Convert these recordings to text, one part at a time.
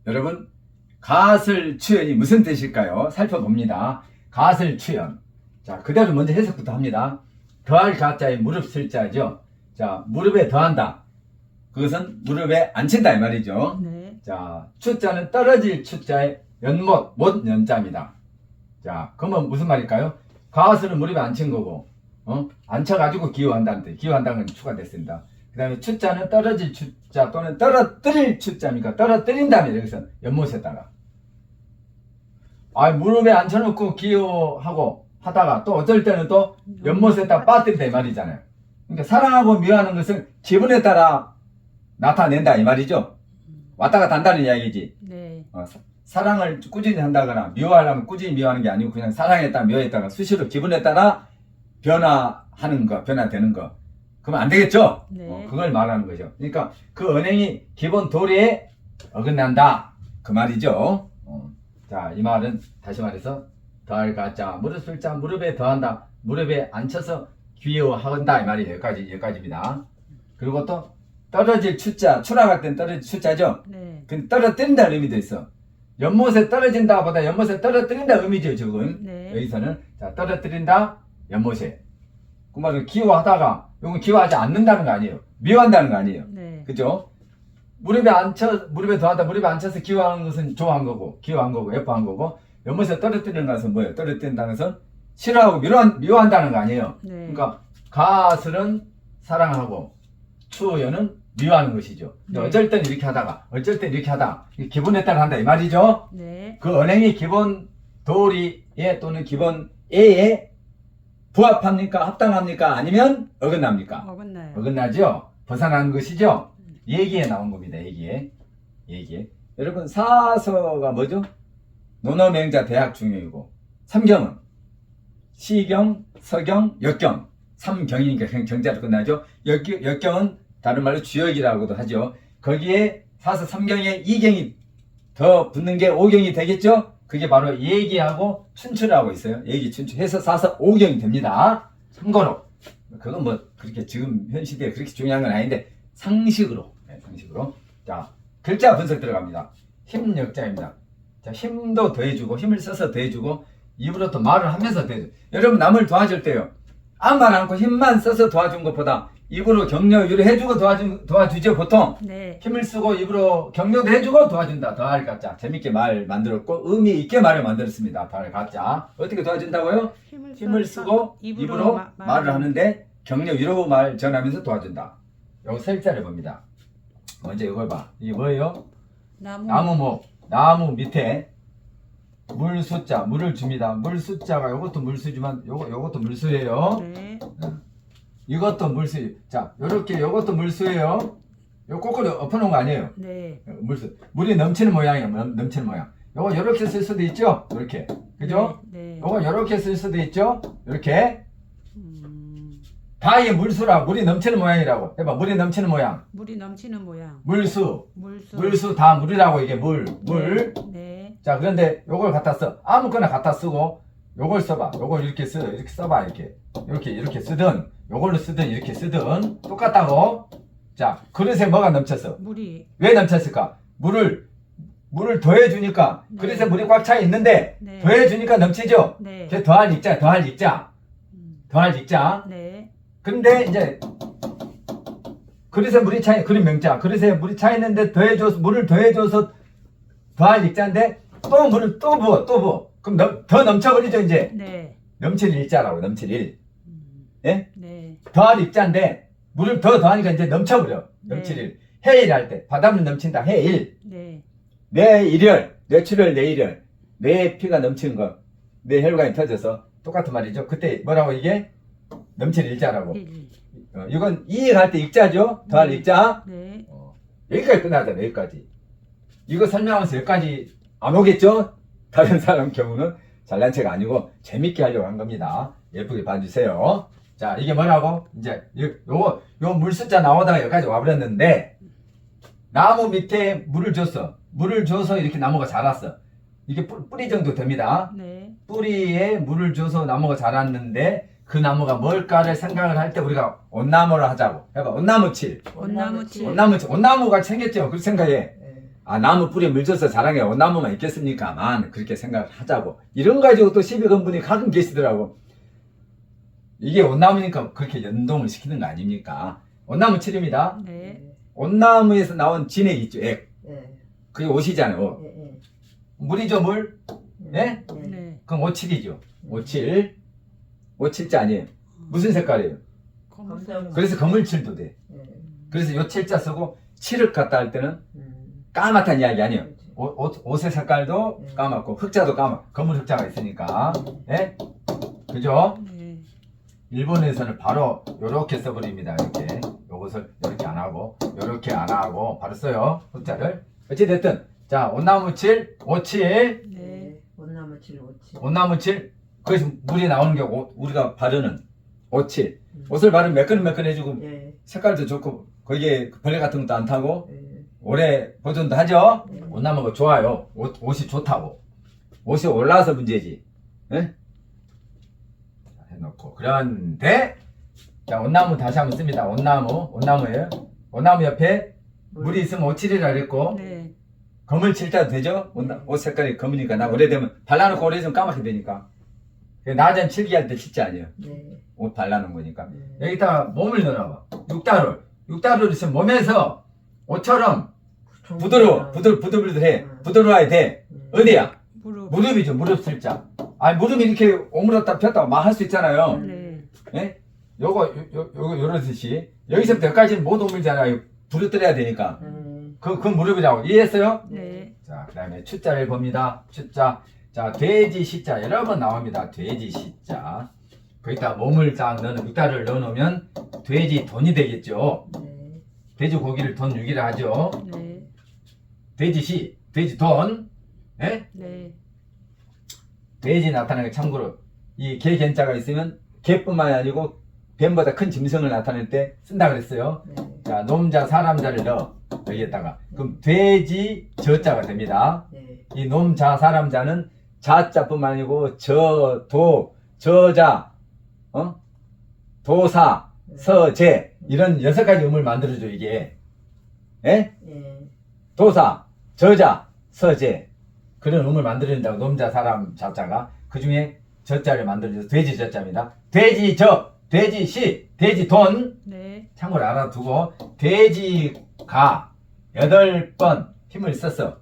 여러분, 가설추연이 무슨 뜻일까요? 살펴봅니다. 가설추연. 자, 그대로 먼저 해석부터 합니다. 더할 가자에 무릎 쓸 자죠. 자, 무릎에 더한다. 그것은 무릎에 앉힌다 이 말이죠. 네. 자, 추자는 떨어질 추자에 연못, 못 연자입니다. 자, 그러면 무슨 말일까요? 가설은 무릎에 앉힌 거고, 앉혀가지고 기호한다는 뜻. 기호한다는 건 추가됐습니다. 그 다음에 추자는 떨어질 추자 또는 떨어뜨릴 추자입니까? 떨어뜨린다면 여기서 연못에다가. 무릎에 앉혀놓고 기호하고 하다가 또 어떨 때는 또 연못에다 빠뜨린다 이 말이잖아요. 그러니까 사랑하고 미워하는 것은 기분에 따라 나타낸다 이 말이죠. 왔다 갔다 한다는 이야기지. 네. 사랑을 꾸준히 한다거나 미워하려면 꾸준히 미워하는 게 아니고 그냥 사랑했다 미워했다가 수시로 기분에 따라 변화하는 거, 변화되는 거. 그러면 안 되겠죠? 네. 그걸 말하는 거죠. 그러니까 그 언행이 기본 도리에 어긋난다. 그 말이죠. 자, 이 말은 다시 말해서 더할 가자, 무릎 쓸 자, 무릎에 더한다. 무릎에 앉혀서 귀여워한다. 이 말이 여기까지입니다. 그리고 또 떨어질 추자, 추락할 땐 떨어질 추자죠. 네. 근데 떨어뜨린다는 의미도 있어. 연못에 떨어진다 보다 연못에 떨어뜨린다 의미죠, 지금. 네. 여기서는 자, 떨어뜨린다, 연못에. 그 말은 기호하다가 이건 기호하지 않는다는 거 아니에요. 미워한다는 거 아니에요. 네. 그죠? 무릎에 더한다, 무릎에 앉혀서 기호하는 것은 좋아한 거고, 기호한 거고, 예뻐한 거고, 연못에 떨어뜨리는 것은 뭐예요? 떨어뜨린다는 것은 싫어하고 미워한다는 거 아니에요. 네. 그러니까 가설은 사랑하고 추연은 미워하는 것이죠. 네. 어쩔 땐 이렇게 하다가, 어쩔 땐 이렇게 하다. 기본에 따라 한다 이 말이죠. 네. 그 언행이 기본 도리에 또는 기본 에에 부합합니까? 합당합니까? 아니면 어긋납니까? 어긋나요. 어긋나죠? 벗어나는 것이죠? 얘기에 나온 겁니다. 얘기에. 여러분, 사서가 뭐죠? 논어맹자 대학 중요이고, 삼경은 시경, 서경, 역경. 삼경이니까 경자로 끝나죠? 역경은 다른 말로 주역이라고도 하죠. 거기에 사서 삼경에 이경이 더 붙는 게 오경이 되겠죠? 그게 바로 얘기하고 춘추라고 있어요. 얘기, 춘추 해서 사서 오경이 됩니다. 참고로. 그건 뭐 그렇게 지금 현 시대에 그렇게 중요한 건 아닌데 상식으로. 네, 상식으로. 자, 글자 분석 들어갑니다. 힘역자입니다. 자, 힘도 더해주고 힘을 써서 더해주고 입으로 또 말을 하면서 더해주고. 여러분 남을 도와줄 때요. 아무 말 않고 힘만 써서 도와준 것보다 입으로 격려, 유래해주고 도와주죠, 보통. 네. 힘을 쓰고 입으로 격려도 해주고 도와준다. 더할 가짜. 재밌게 말 만들었고 의미 있게 말을 만들었습니다. 더할 가짜. 어떻게 도와준다고요? 힘을 쓰고 입으로 말을 하는데 격려, 위로 말 전하면서 도와준다. 요거 설자를 봅니다. 먼저 이걸 봐. 이게 뭐예요? 나무 밑에 물 숫자, 물을 줍니다. 물 숫자가 요것도 물수지만 요것도 물수예요. 네. 이것도 물수. 자, 요것도 물수예요. 요 거꾸로 엎어놓은 거 아니에요. 네. 물수. 물이 넘치는 모양이에요. 넘치는 모양. 요거 요렇게 쓸 수도 있죠. 요렇게. 그죠? 네. 요거 요렇게 쓸 수도 있죠. 요렇게. 다 이게 물수라고. 물이 넘치는 모양이라고. 해봐. 물이 넘치는 모양. 물이 넘치는 모양. 물수. 물수. 물수 다 물이라고 이게 물. 네. 자, 그런데 요걸 갖다 써. 아무거나 갖다 쓰고 요걸 써봐. 요걸 이렇게 써봐. 이렇게 쓰든 요걸로 쓰든 이렇게 쓰든 똑같다고. 자, 그릇에 뭐가 넘쳤어? 물이. 왜 넘쳤을까? 물을 더해주니까 네. 그릇에 물이 꽉 차 있는데 네. 더해주니까 넘치죠? 네. 그래서 더할 익자. 네. 근데 이제 그릇에 물이 차, 그릇 명자. 그릇에 물이 차 있는데 물을 더해줘서 더할 익자인데 또 물을 또 부어. 그럼 더 넘쳐버리죠, 이제. 네. 넘칠 일자라고, 넘칠 일. 예? 네. 더할 입자인데 물을 더하니까 이제 넘쳐버려. 네. 넘칠 일. 해일 할 때 바닷물 넘친다. 해일. 네. 뇌일열, 뇌출혈, 뇌일열. 뇌에 피가 넘치는 거. 뇌 혈관이 터져서 똑같은 말이죠. 그때 뭐라고 이게? 넘칠 일자라고. 이건 이익할 때 익자죠. 더할 익자. 네. 여기까지 끝나잖아. 여기까지. 이거 설명하면서 여기까지 안 오겠죠? 다른 사람 경우는 잘난 체가 아니고 재밌게 하려고 한 겁니다. 예쁘게 봐주세요. 자, 이게 뭐라고? 이제 요 물숫자 나오다가 여기까지 와버렸는데 나무 밑에 물을 줘서 이렇게 나무가 자랐어. 이게 뿌리 정도 됩니다. 네. 뿌리에 물을 줘서 나무가 자랐는데 그 나무가 뭘까를 생각을 할 때 우리가 온나무를 하자고. 해봐. 온나무칠. 온나무칠. 온나무가 생겼죠. 그렇게 생각해. 아, 나무 뿌리에 물 줘서 자란 게 온나무만 있겠습니까만 그렇게 생각을 하자고. 이런 거 가지고 또 시비 건 분이 가끔 계시더라고. 이게 온나무니까 그렇게 연동을 시키는 거 아닙니까? 온나무 7입니다. 네. 온나무에서 나온 진액 있죠, 액. 예. 그게 옷이잖아요, 옷. 예. 물이죠, 물? 예? 네. 그럼 57이죠. 57. 57자 아니에요. 무슨 색깔이에요? 검은색. 그래서 검을칠도 돼. 예. 그래서 요 7자 쓰고 7을 갖다 할 때는 음. 까맣다는 이야기 아니에요. 그렇지. 옷의 색깔도 까맣고 흑자도 검은 흑자가 있으니까. 예? 그죠? 네. 일본에서는 바로 요렇게 써버립니다. 이렇게. 요것을 이렇게 안 하고 요렇게 안 하고 바로 써요. 흑자를. 어찌됐든 자, 온나무 7, 57. 네. 예. 온나무 7, 57. 온나무 7. 거기서 물이 나오는 게 우리가 바르는 57. 옷을 바르면 매끈매끈해지고 예. 색깔도 좋고 거기에 벌레 같은 것도 안 타고 예. 오래 보존도 하죠. 네. 온나무가 좋아요. 옷이 좋다고. 옷이 올라와서 문제지. 예? 자, 해놓고 그런데 자, 온나무 다시 한번 씁니다. 온나무예요. 온나무 옆에 물이 있으면 57이라 그랬고 네. 검을 칠자도 되죠. 옷 색깔이 검으니까 나 오래되면 발라놓고 오래되면 까맣게 되니까. 낮엔 칠기할 때 칠자 아니에요. 네. 옷 발라놓은 거니까. 네. 여기다가 몸을 넣어봐. 육다를 있으면 몸에서 옷처럼 부들부들해. 부드러워야 돼. 어디야? 무릎. 무릎이죠. 무릎 슬자. 아니, 무릎이 이렇게 오므렸다 폈다 막 할 수 있잖아요. 네. 예? 요거 요러듯이. 여기서부터 여기까지는 못 오물잖아요. 부르뜨려야 되니까. 그 무릎이라고. 이해했어요? 네. 자, 그 다음에 추자를 봅니다. 추자. 자, 돼지 시자. 여러 번 나옵니다. 돼지 시자. 거기다 몸을 딱 육다를 넣어놓으면 돼지 돈이 되겠죠. 네. 돼지 고기를 돈 6이라 하죠. 네. 돼지 돈. 예? 네. 돼지 나타나는 게 참고로 이 개 gen자가 있으면 개뿐만이 아니고 뱀보다 큰 짐승을 나타낼 때 쓴다 그랬어요. 네. 자, 놈자 사람자를 넣어 여기에다가 그럼 돼지 저자가 됩니다. 네. 이 놈자 사람자는 자자뿐만 아니고 저자 도사 서제 이런 6가지 음을 만들어줘 이게. 예? 예. 도사 저자 서제 그런 음을 만들어낸다고 놈자 사람 자자가 그 중에 저자를 만들어줘서 돼지 저자입니다. 돼지 돼지 시 돼지 돈 네. 참고로 알아두고 돼지가 8번 힘을 썼어.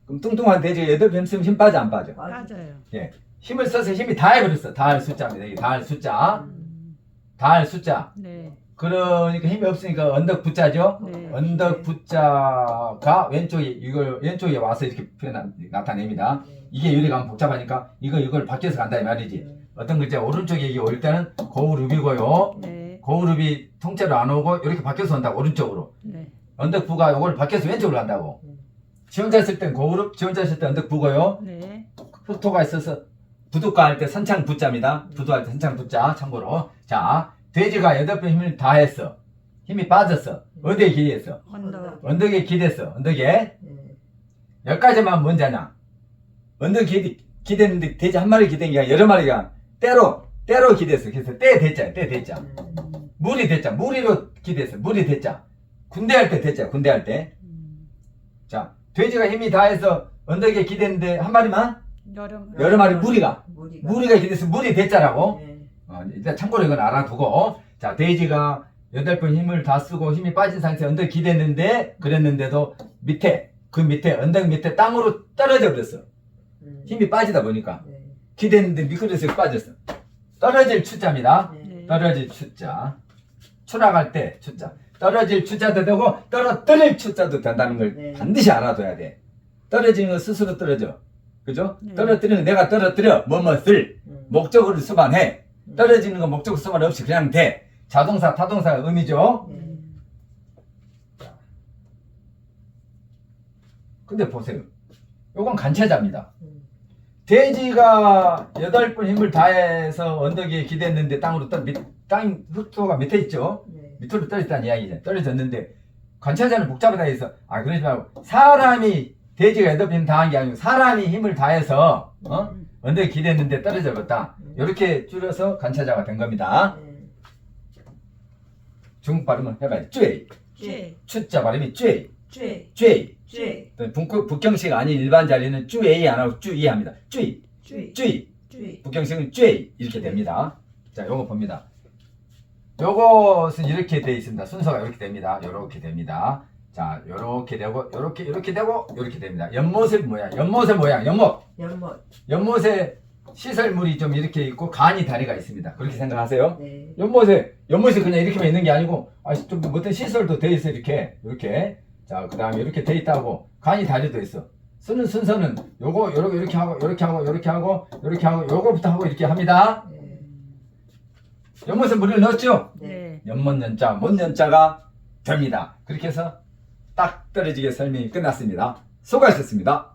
그럼 뚱뚱한 돼지가 8번 쓰면 힘 빠져 안 빠져? 맞아요. 예. 힘을 써서 힘이 다 해버렸어. 다 할 숫자입니다. 이게 다 할 숫자. 다 할 숫자. 네. 그러니까 힘이 없으니까 언덕 붙자죠. 네. 언덕 붙자가 왼쪽에 와서 이렇게 나타냅니다. 이게 유리가 복잡하니까 이걸 바뀌어서 간다 이 말이지. 어떤 글자 오른쪽에 이게 올 때는 고우룹이고요. 네. 고우룹이 통째로 안 오고 이렇게 바뀌어서 온다고 오른쪽으로. 네. 언덕부가 이걸 바뀌어서 왼쪽으로 간다고. 지원자 쓸 땐 고우룹, 지원자 쓸 때 언덕부고요. 네. 흑토가 있어서 부두가 할 때 선창 붙자입니다. 부두할 때 선창 붙자 참고로. 자, 돼지가 8번 힘을 다 했어. 힘이 빠졌어. 어디에 기댔어? 언덕. 언덕에 기댔어. 언덕에. 예. 여기까지만 뭔지 아냐? 언덕에 기댔는데 돼지 한 마리 기댄 게 아니라 여러 마리가 때로 기댔어. 그래서 때 대자. 물이 대자. 무리로 기댔어. 물이 대자. 군대 할 때 대자. 군대 할 때. 자, 돼지가 힘이 다해서 언덕에 기댔는데 한 마리만? 여러 마리 무리가 기댔어. 물이 대자라고. 예. 일단 참고로 이건 알아두고. 자, 돼지가 8번 힘을 다 쓰고 힘이 빠진 상태에서 언덕에 기댔는데 그랬는데도 언덕 밑에 땅으로 떨어져 버렸어. 힘이 빠지다 보니까 예. 기댔는데 미끄러져서 빠졌어. 떨어질 추자입니다. 예. 떨어질 추자. 추락할 때 추자. 떨어질 추자도 되고 떨어뜨릴 추자도 된다는 걸 네. 반드시 알아둬야 돼. 떨어지는 거 스스로 떨어져. 그죠? 네. 떨어뜨리는 거 내가 떨어뜨려. 뭐뭇을 목적어를 수반해. 떨어지는 거 목적어 수반 없이 그냥 돼. 자동사, 타동사 의미죠. 예. 근데 보세요. 요건 간체자입니다. 돼지가 8번 힘을 다해서 언덕에 기댔는데 땅으로 땅 흙토가 밑에 있죠. 예. 밑으로 떨어졌다는 이야기죠. 떨어졌는데 관찰자는 복잡하다 해서 그러지 말고 사람이 돼지가 8번 힘 다한 게 아니고 사람이 힘을 다해서 언덕에 기댔는데 떨어져 버렸다. 이렇게 줄여서 관찰자가 된 겁니다. 예. 중국 발음은 해봐요. 쬐. 쥐. 추자 발음이 쬐. 쥐. 쥐. 쥐. 북경식 아닌 일반 자리는 쭈에이 안 하고 쭈이 합니다. 쭈이. 쥐. 쭈이. 쥐. 북경식은 쭈이 이렇게 됩니다. 자, 요거 봅니다. 요것은 이렇게 돼 있습니다. 순서가 이렇게 됩니다. 요렇게 됩니다. 자, 요렇게 되고 요렇게 되고 요렇게 됩니다. 연못의 모양. 연못. 연못. 연못에 시설물이 좀 이렇게 있고 간이 다리가 있습니다. 그렇게 생각하세요. 네. 연못이 그냥 이렇게만 있는 게 아니고 좀 어떤 시설도 돼 있어 이렇게. 자, 그다음에 이렇게 돼 있다고 간이 다리도 있어. 쓰는 순서는 요거 이렇게 하고 요거부터 하고 이렇게 합니다. 네. 연못에 물을 넣었죠? 네. 연못 연자, 못 연자가 됩니다. 그렇게 해서 딱 떨어지게 설명이 끝났습니다. 수고하셨습니다.